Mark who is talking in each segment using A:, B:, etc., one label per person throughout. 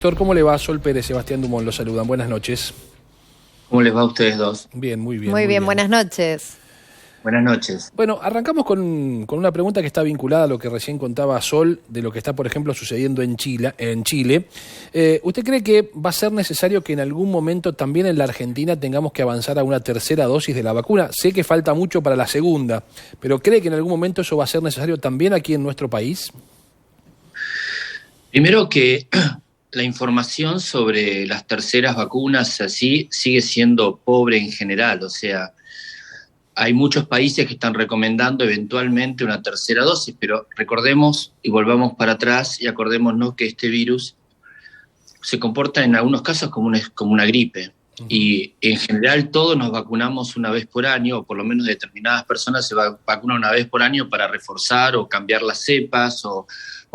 A: Doctor, ¿cómo le va? Sol Pérez, Sebastián Dumont, los saludan. Buenas noches.
B: ¿Cómo les va a ustedes dos?
A: Bien, muy bien.
C: Muy bien, buenas noches.
B: Buenas noches.
A: Bueno, arrancamos con una pregunta que está vinculada a lo que recién contaba Sol, de lo que está, por ejemplo, sucediendo en Chile. ¿Usted cree que va a ser necesario que en algún momento también en la Argentina tengamos que avanzar a una tercera dosis de la vacuna? Sé que falta mucho para la segunda, pero ¿cree que en algún momento eso va a ser necesario también aquí en nuestro país?
B: Primero que la información sobre las terceras vacunas así sigue siendo pobre en general, o sea, hay muchos países que están recomendando eventualmente una tercera dosis, pero recordemos y volvamos para atrás y acordémonos que este virus se comporta en algunos casos como una gripe. Y en general todos nos vacunamos una vez por año, o por lo menos determinadas personas se vacunan una vez por año para reforzar o cambiar las cepas o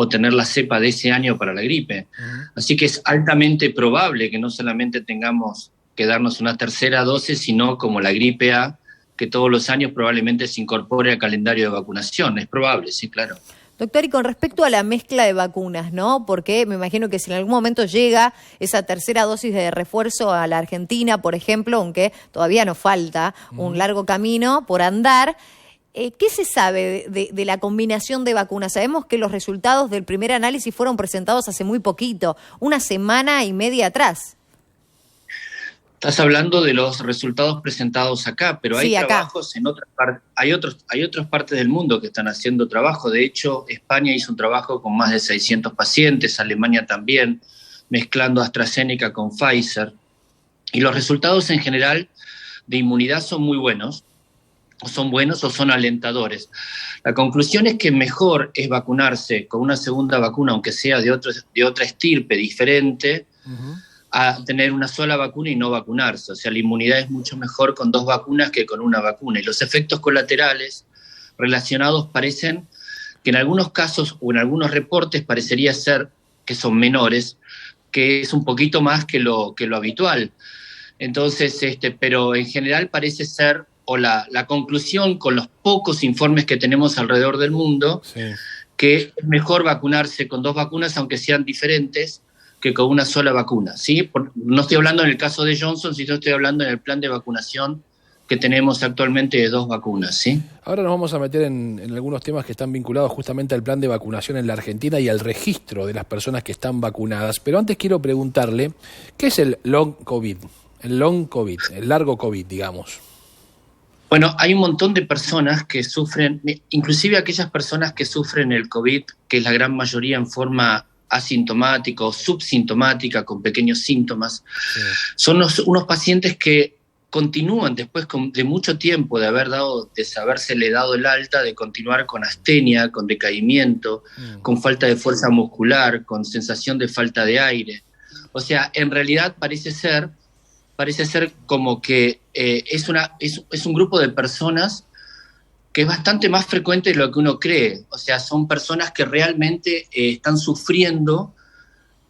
B: tener la cepa de ese año para la gripe. Así que es altamente probable que no solamente tengamos que darnos una tercera dosis, sino como la gripe A, que todos los años probablemente se incorpore al calendario de vacunación. Es probable, sí, claro.
C: Doctor, y con respecto a la mezcla de vacunas, ¿no? Porque me imagino que si en algún momento llega esa tercera dosis de refuerzo a la Argentina, por ejemplo, aunque todavía nos falta un largo camino por andar, ¿qué se sabe de la combinación de vacunas? Sabemos que los resultados del primer análisis fueron presentados hace muy poquito, una semana y media atrás.
B: Estás hablando de los resultados presentados acá, pero hay trabajos en otras partes, hay otras partes del mundo que están haciendo trabajo. De hecho, España hizo un trabajo con más de 600 pacientes, Alemania también, mezclando AstraZeneca con Pfizer. Y los resultados en general de inmunidad son muy buenos, o son alentadores. La conclusión es que mejor es vacunarse con una segunda vacuna, aunque sea de otra estirpe diferente, a tener una sola vacuna y no vacunarse. O sea, la inmunidad es mucho mejor con dos vacunas que con una vacuna. Y los efectos colaterales relacionados parecen que en algunos casos o en algunos reportes parecería ser que son menores, que es un poquito más que lo habitual. Entonces, pero en general parece ser, o la conclusión con los pocos informes que tenemos alrededor del mundo, sí, que es mejor vacunarse con dos vacunas, aunque sean diferentes, que con una sola vacuna, ¿sí? No estoy hablando en el caso de Johnson, sino estoy hablando en el plan de vacunación que tenemos actualmente de dos vacunas, ¿sí?
A: Ahora nos vamos a meter en algunos temas que están vinculados justamente al plan de vacunación en la Argentina y al registro de las personas que están vacunadas. Pero antes quiero preguntarle, ¿qué es el long COVID? El long COVID, el largo COVID, digamos.
B: Bueno, hay un montón de personas que sufren, inclusive aquellas personas que sufren el COVID, que es la gran mayoría en forma asintomática o subsintomática, con pequeños síntomas. Sí. Son unos pacientes que continúan después de mucho tiempo de habérsele dado el alta, de continuar con astenia, con decaimiento, con falta de fuerza muscular, con sensación de falta de aire. O sea, en realidad parece ser como que es un grupo de personas que es bastante más frecuente de lo que uno cree. O sea, son personas que realmente están sufriendo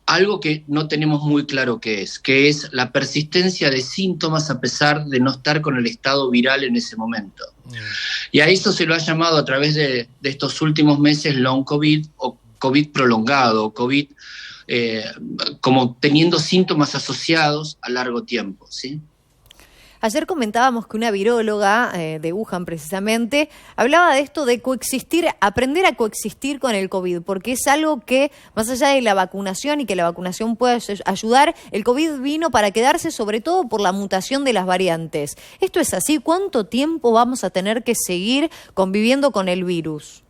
B: algo que no tenemos muy claro qué es la persistencia de síntomas a pesar de no estar con el estado viral en ese momento. Y a eso se lo ha llamado a través de estos últimos meses long COVID o COVID prolongado, COVID como teniendo síntomas asociados a largo tiempo, ¿sí?
C: Ayer comentábamos que una viróloga de Wuhan precisamente hablaba de esto de coexistir, aprender a coexistir con el COVID, porque es algo que más allá de la vacunación y que la vacunación puede ayudar, el COVID vino para quedarse sobre todo por la mutación de las variantes. ¿Esto es así? ¿Cuánto tiempo vamos a tener que seguir conviviendo con el virus?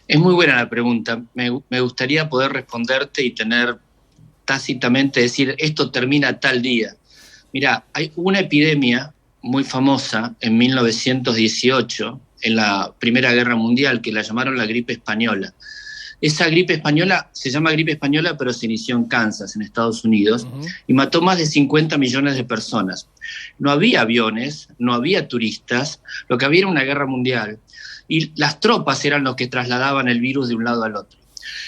B: Es muy buena la pregunta. Me gustaría poder responderte y tener tácitamente decir esto termina tal día. Mirá, hay una epidemia muy famosa en 1918, en la Primera Guerra Mundial, que la llamaron la gripe española. Esa gripe española se llama gripe española, pero se inició en Kansas, en Estados Unidos, y mató más de 50 millones de personas. No había aviones, no había turistas, lo que había era una guerra mundial, y las tropas eran los que trasladaban el virus de un lado al otro.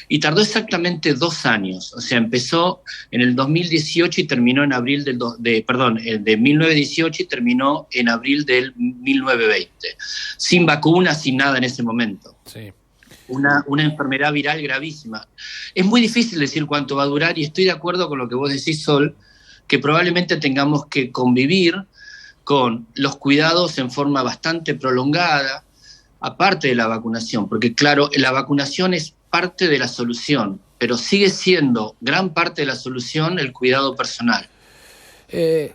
B: Y tardó exactamente 2 años, o sea, empezó en el 2018 y terminó en abril de 1918 y terminó en abril del 1920, sin vacunas, sin nada en ese momento.
A: Sí.
B: una enfermedad viral gravísima. Es muy difícil decir cuánto va a durar y estoy de acuerdo con lo que vos decís, Sol, que probablemente tengamos que convivir con los cuidados en forma bastante prolongada, aparte de la vacunación, porque claro, la vacunación es parte de la solución, pero sigue siendo gran parte de la solución el cuidado personal.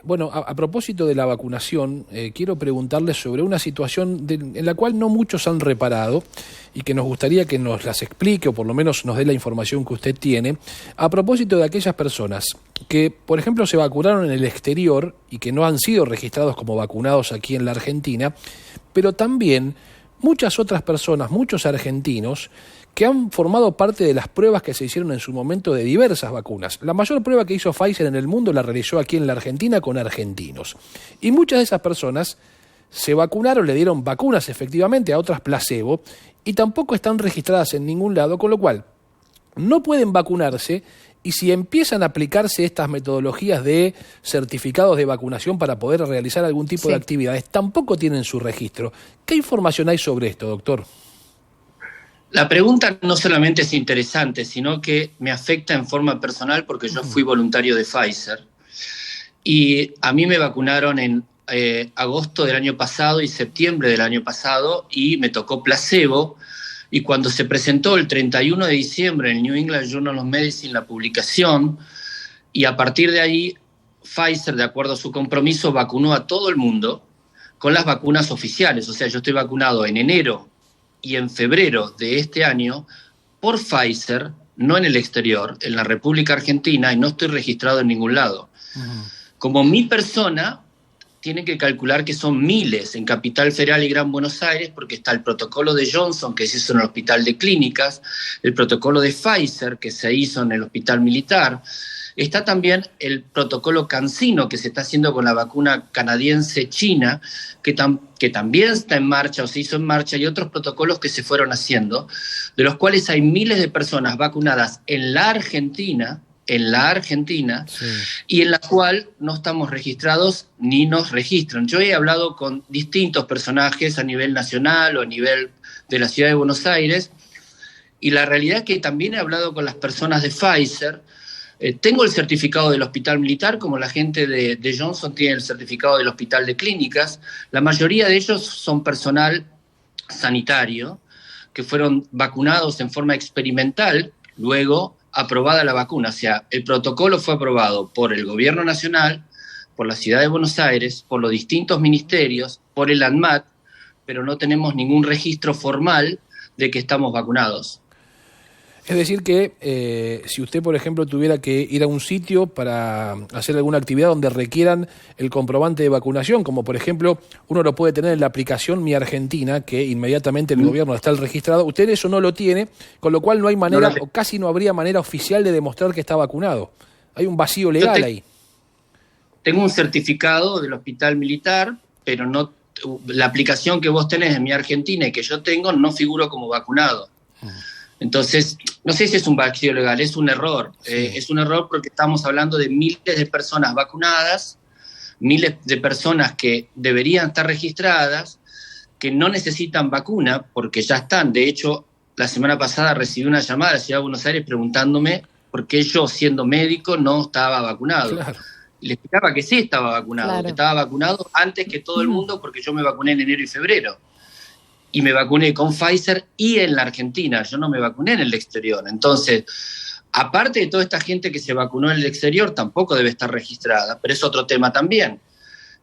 A: Bueno, a propósito de la vacunación, quiero preguntarles sobre una situación en la cual no muchos han reparado y que nos gustaría que nos las explique o por lo menos nos dé la información que usted tiene, a propósito de aquellas personas que, por ejemplo, se vacunaron en el exterior y que no han sido registrados como vacunados aquí en la Argentina, pero también muchas otras personas, muchos argentinos, que han formado parte de las pruebas que se hicieron en su momento de diversas vacunas. La mayor prueba que hizo Pfizer en el mundo la realizó aquí en la Argentina con argentinos. Y muchas de esas personas se vacunaron, le dieron vacunas efectivamente a otras placebo y tampoco están registradas en ningún lado, con lo cual no pueden vacunarse y si empiezan a aplicarse estas metodologías de certificados de vacunación para poder realizar algún tipo de actividades, tampoco tienen su registro. ¿Qué información hay sobre esto, doctor?
B: La pregunta no solamente es interesante, sino que me afecta en forma personal porque yo fui voluntario de Pfizer y a mí me vacunaron en agosto del año pasado y septiembre del año pasado y me tocó placebo y cuando se presentó el 31 de diciembre en el New England Journal of Medicine la publicación y a partir de ahí Pfizer, de acuerdo a su compromiso, vacunó a todo el mundo con las vacunas oficiales, o sea, yo estoy vacunado en enero y en febrero de este año por Pfizer, no en el exterior, en la República Argentina, y no estoy registrado en ningún lado. Como mi persona, tienen que calcular que son miles en Capital Federal y Gran Buenos Aires, porque está el protocolo de Johnson, que se hizo en el Hospital de Clínicas, el protocolo de Pfizer, que se hizo en el Hospital Militar. Está también el protocolo CanSino, que se está haciendo con la vacuna canadiense china, que también está en marcha o se hizo en marcha, y otros protocolos que se fueron haciendo, de los cuales hay miles de personas vacunadas en la Argentina, sí, y en la cual no estamos registrados ni nos registran. Yo he hablado con distintos personajes a nivel nacional o a nivel de la ciudad de Buenos Aires, y la realidad es que también he hablado con las personas de Pfizer. Tengo el certificado del Hospital Militar, como la gente de Johnson tiene el certificado del Hospital de Clínicas. La mayoría de ellos son personal sanitario, que fueron vacunados en forma experimental, luego aprobada la vacuna. O sea, el protocolo fue aprobado por el Gobierno Nacional, por la Ciudad de Buenos Aires, por los distintos ministerios, por el ANMAT, pero no tenemos ningún registro formal de que estamos vacunados.
A: Es decir que si usted, por ejemplo, tuviera que ir a un sitio para hacer alguna actividad donde requieran el comprobante de vacunación, como por ejemplo uno lo puede tener en la aplicación Mi Argentina, que inmediatamente el gobierno está registrado, usted eso no lo tiene, con lo cual no hay manera, o casi no habría manera oficial de demostrar que está vacunado. Hay un vacío legal ahí.
B: Tengo un certificado del Hospital Militar, pero no, la aplicación que vos tenés en Mi Argentina y que yo tengo no figuro como vacunado. Entonces, no sé si es un vacío legal, es un error. Sí. Es un error porque estamos hablando de miles de personas vacunadas, miles de personas que deberían estar registradas, que no necesitan vacuna porque ya están. De hecho, la semana pasada recibí una llamada de la Ciudad de Buenos Aires preguntándome por qué yo, siendo médico, no estaba vacunado. Claro. Le explicaba que sí estaba vacunado, claro, que estaba vacunado antes que todo el mundo porque yo me vacuné en enero y febrero. Y me vacuné con Pfizer y en la Argentina, yo no me vacuné en el exterior. Entonces, aparte de toda esta gente que se vacunó en el exterior, tampoco debe estar registrada, pero es otro tema también.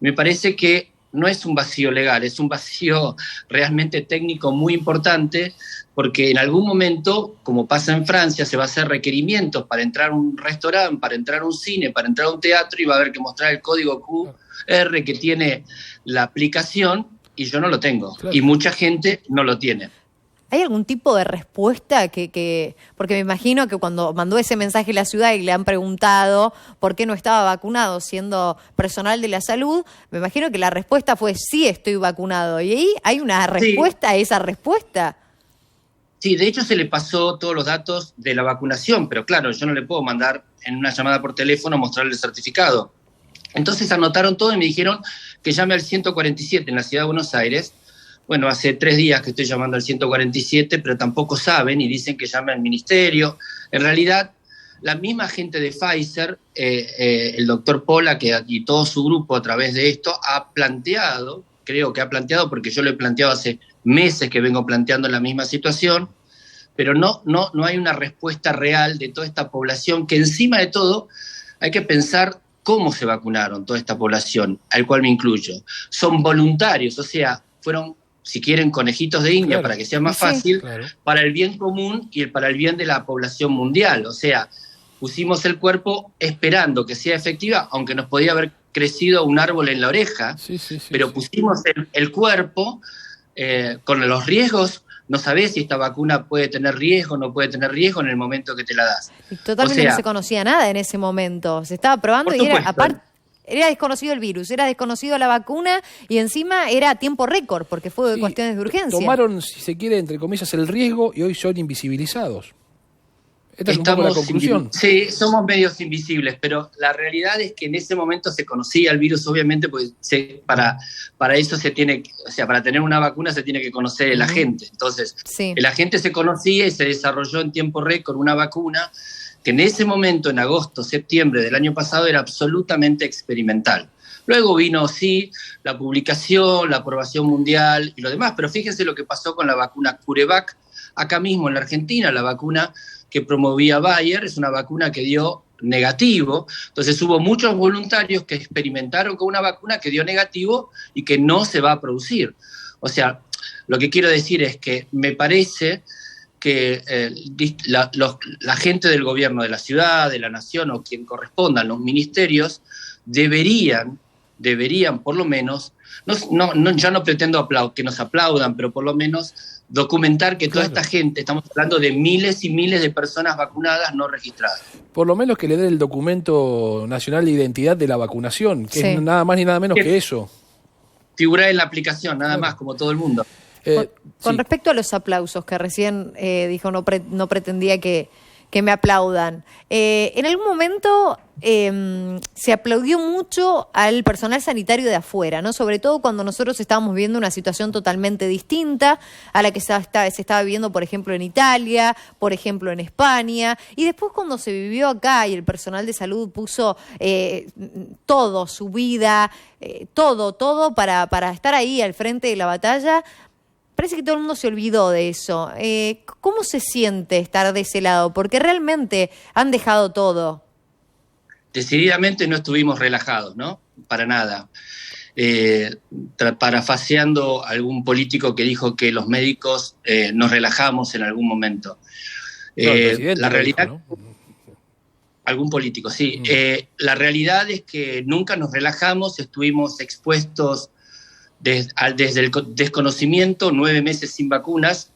B: Me parece que no es un vacío legal, es un vacío realmente técnico muy importante, porque en algún momento, como pasa en Francia, se va a hacer requerimientos para entrar a un restaurante, para entrar a un cine, para entrar a un teatro, y va a haber que mostrar el código QR que tiene la aplicación, y yo no lo tengo, claro, y mucha gente no lo tiene.
C: ¿Hay algún tipo de respuesta porque me imagino que cuando mandó ese mensaje a la ciudad y le han preguntado por qué no estaba vacunado siendo personal de la salud, me imagino que la respuesta fue sí, estoy vacunado, y ahí hay una respuesta a esa respuesta?
B: Sí, de hecho se le pasó todos los datos de la vacunación, pero claro, yo no le puedo mandar en una llamada por teléfono mostrarle el certificado. Entonces anotaron todo y me dijeron que llame al 147 en la Ciudad de Buenos Aires bueno, hace 3 días que estoy llamando al 147, pero tampoco saben y dicen que llame al ministerio. En realidad, la misma gente de Pfizer, el doctor Pola y todo su grupo a través de esto ha planteado, creo que ha planteado, porque yo lo he planteado hace meses que vengo planteando la misma situación, pero no hay una respuesta real de toda esta población, que encima de todo hay que pensar cómo se vacunaron toda esta población, al cual me incluyo. Son voluntarios, o sea, fueron, si quieren, conejitos de India, claro, para que sea más fácil, claro, para el bien común y para el bien de la población mundial. O sea, pusimos el cuerpo esperando que sea efectiva, aunque nos podía haber crecido un árbol en la oreja, pero pusimos el cuerpo con los riesgos. No sabés si esta vacuna puede tener riesgo, no puede tener riesgo en el momento que te la das.
C: Y totalmente, o sea, no se conocía nada en ese momento. Se estaba probando y era desconocido el virus, era desconocido la vacuna y encima era a tiempo récord porque fue cuestiones de urgencia.
A: Tomaron, si se quiere, entre comillas, el riesgo y hoy son invisibilizados. Esta es un poco la conclusión.
B: Sí, somos medios invisibles, pero la realidad es que en ese momento se conocía el virus, obviamente, porque para eso se tiene, o sea, para tener una vacuna se tiene que conocer el agente. Entonces, el agente se conocía y se desarrolló en tiempo récord una vacuna que en ese momento, en agosto, septiembre del año pasado, era absolutamente experimental. Luego vino, la publicación, la aprobación mundial y lo demás, pero fíjense lo que pasó con la vacuna CureVac, acá mismo en la Argentina, la vacuna que promovía Bayer, es una vacuna que dio negativo. Entonces hubo muchos voluntarios que experimentaron con una vacuna que dio negativo y que no se va a producir. O sea, lo que quiero decir es que me parece que la gente del gobierno de la ciudad, de la nación o quien correspondan, los ministerios, deberían por lo menos, ya no pretendo que nos aplaudan, pero por lo menos documentar que toda esta gente, estamos hablando de miles y miles de personas vacunadas no registradas.
A: Por lo menos que le den el documento nacional de identidad de la vacunación, que es nada más ni nada menos que eso.
B: Figurar en la aplicación, nada más, como todo el mundo.
C: Con respecto a los aplausos, que recién dijo no pretendía que me aplaudan. En algún momento se aplaudió mucho al personal sanitario de afuera, ¿no? Sobre todo cuando nosotros estábamos viviendo una situación totalmente distinta a la que se estaba viviendo, por ejemplo, en Italia, por ejemplo, en España. Y después cuando se vivió acá y el personal de salud puso todo, su vida, todo para estar ahí al frente de la batalla, parece que todo el mundo se olvidó de eso. ¿Cómo se siente estar de ese lado? Porque realmente han dejado todo.
B: Decididamente no estuvimos relajados, ¿no? Para nada. Parafaseando a algún político que dijo que los médicos nos relajamos en algún momento. La realidad... Dijo, ¿no? Algún político, sí. La realidad es que nunca nos relajamos, estuvimos expuestos desde el desconocimiento, 9 meses sin vacunas,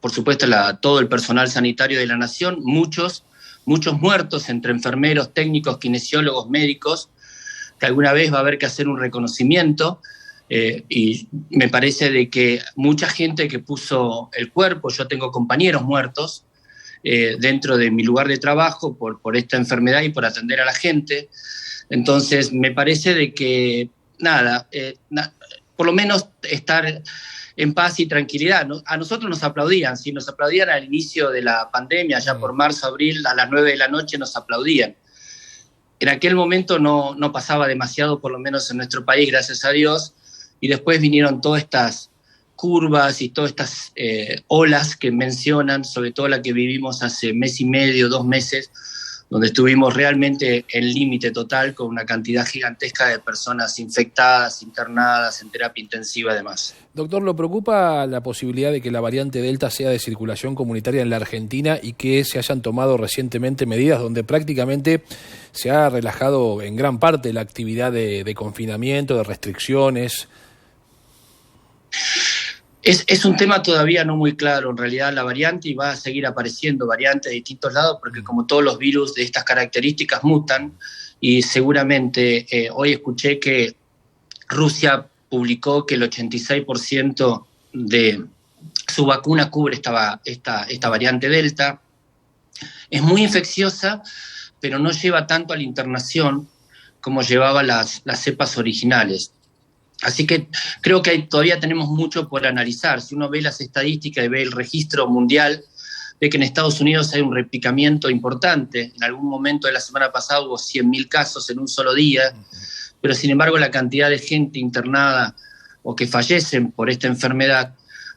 B: por supuesto todo el personal sanitario de la nación, muchos muertos entre enfermeros, técnicos, kinesiólogos, médicos, que alguna vez va a haber que hacer un reconocimiento, y me parece de que mucha gente que puso el cuerpo, yo tengo compañeros muertos dentro de mi lugar de trabajo por esta enfermedad y por atender a la gente. Entonces me parece de que por lo menos estar en paz y tranquilidad. A nosotros nos aplaudían, si nos aplaudían al inicio de la pandemia, ya por marzo, abril, a las 9 de la noche nos aplaudían. En aquel momento no pasaba demasiado, por lo menos en nuestro país, gracias a Dios, y después vinieron todas estas curvas y todas estas olas que mencionan, sobre todo la que vivimos hace mes y medio, 2 meses, donde estuvimos realmente en límite total con una cantidad gigantesca de personas infectadas, internadas, en terapia intensiva además.
A: Doctor, ¿lo preocupa la posibilidad de que la variante Delta sea de circulación comunitaria en la Argentina y que se hayan tomado recientemente medidas donde prácticamente se ha relajado en gran parte la actividad de confinamiento, de restricciones?
B: Es un tema todavía no muy claro, en realidad la variante, y va a seguir apareciendo variantes de distintos lados, porque como todos los virus de estas características mutan, y seguramente hoy escuché que Rusia publicó que el 86% de su vacuna cubre esta variante Delta. Es muy infecciosa, pero no lleva tanto a la internación como llevaba las cepas originales. Así que creo que todavía tenemos mucho por analizar. Si uno ve las estadísticas y ve el registro mundial, ve que en Estados Unidos hay un replicamiento importante. En algún momento de la semana pasada hubo 100.000 casos en un solo día, pero sin embargo la cantidad de gente internada o que fallecen por esta enfermedad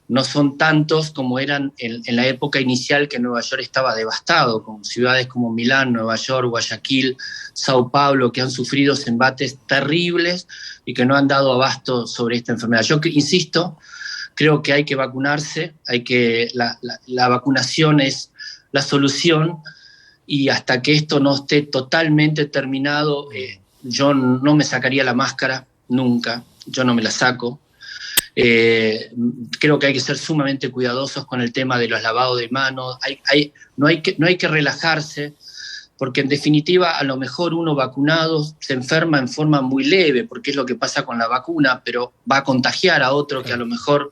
B: no son tantos como eran en la época inicial, que Nueva York estaba devastado, con ciudades como Milán, Nueva York, Guayaquil, Sao Paulo, que han sufrido embates terribles y que no han dado abasto sobre esta enfermedad. Yo insisto, creo que hay que vacunarse, la vacunación es la solución, y hasta que esto no esté totalmente terminado, yo no me sacaría la máscara, nunca, yo no me la saco. Creo que hay que ser sumamente cuidadosos con el tema de los lavados de manos. No hay que relajarse, porque en definitiva a lo mejor uno vacunado se enferma en forma muy leve, porque es lo que pasa con la vacuna, pero va a contagiar a otro que a lo mejor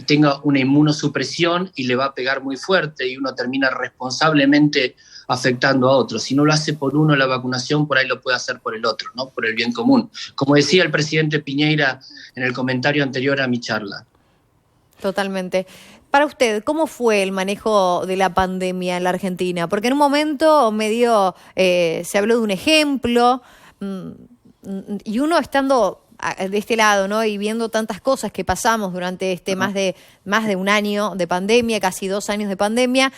B: tenga una inmunosupresión y le va a pegar muy fuerte, y uno termina responsablemente afectando a otros. Si no lo hace por uno la vacunación, por ahí lo puede hacer por el otro, ¿no? Por el bien común. Como decía el presidente Piñera en el comentario anterior a mi charla.
C: Totalmente. Para usted, ¿cómo fue el manejo de la pandemia en la Argentina? Porque en un momento medio se habló de un ejemplo, y uno estando de este lado, ¿no?, y viendo tantas cosas que pasamos durante más de un año de pandemia, casi 2 años de pandemia,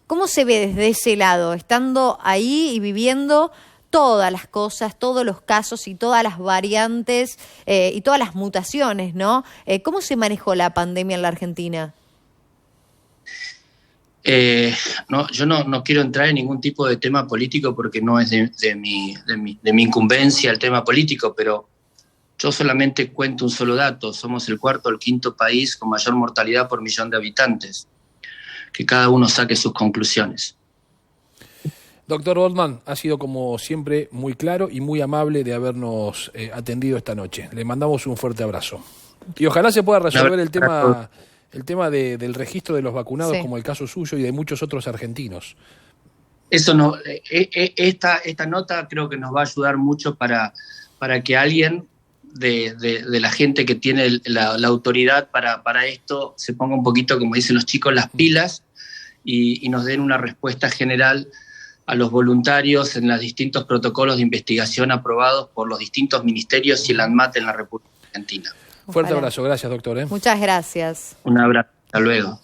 C: ¿cómo se ve desde ese lado, estando ahí y viviendo todas las cosas, todos los casos y todas las variantes y todas las mutaciones, ¿no? ¿Cómo se manejó la pandemia en la Argentina?
B: Yo no quiero entrar en ningún tipo de tema político, porque no es de mi incumbencia el tema político, pero yo solamente cuento un solo dato: somos el 4º o el 5º país con mayor mortalidad por millón de habitantes. Que cada uno saque sus conclusiones.
A: Doctor Goldman, ha sido como siempre muy claro y muy amable de habernos atendido esta noche. Le mandamos un fuerte abrazo. Y ojalá se pueda resolver el tema del registro de los vacunados, sí, como el caso suyo y de muchos otros argentinos.
B: Eso no, esta nota creo que nos va a ayudar mucho para que alguien de la gente que tiene la autoridad para esto se ponga un poquito, como dicen los chicos, las pilas y nos den una respuesta general a los voluntarios en los distintos protocolos de investigación aprobados por los distintos ministerios y el ANMAT en la República Argentina.
A: Fuerte abrazo, gracias, doctor.
C: Muchas gracias.
B: Un abrazo, hasta luego.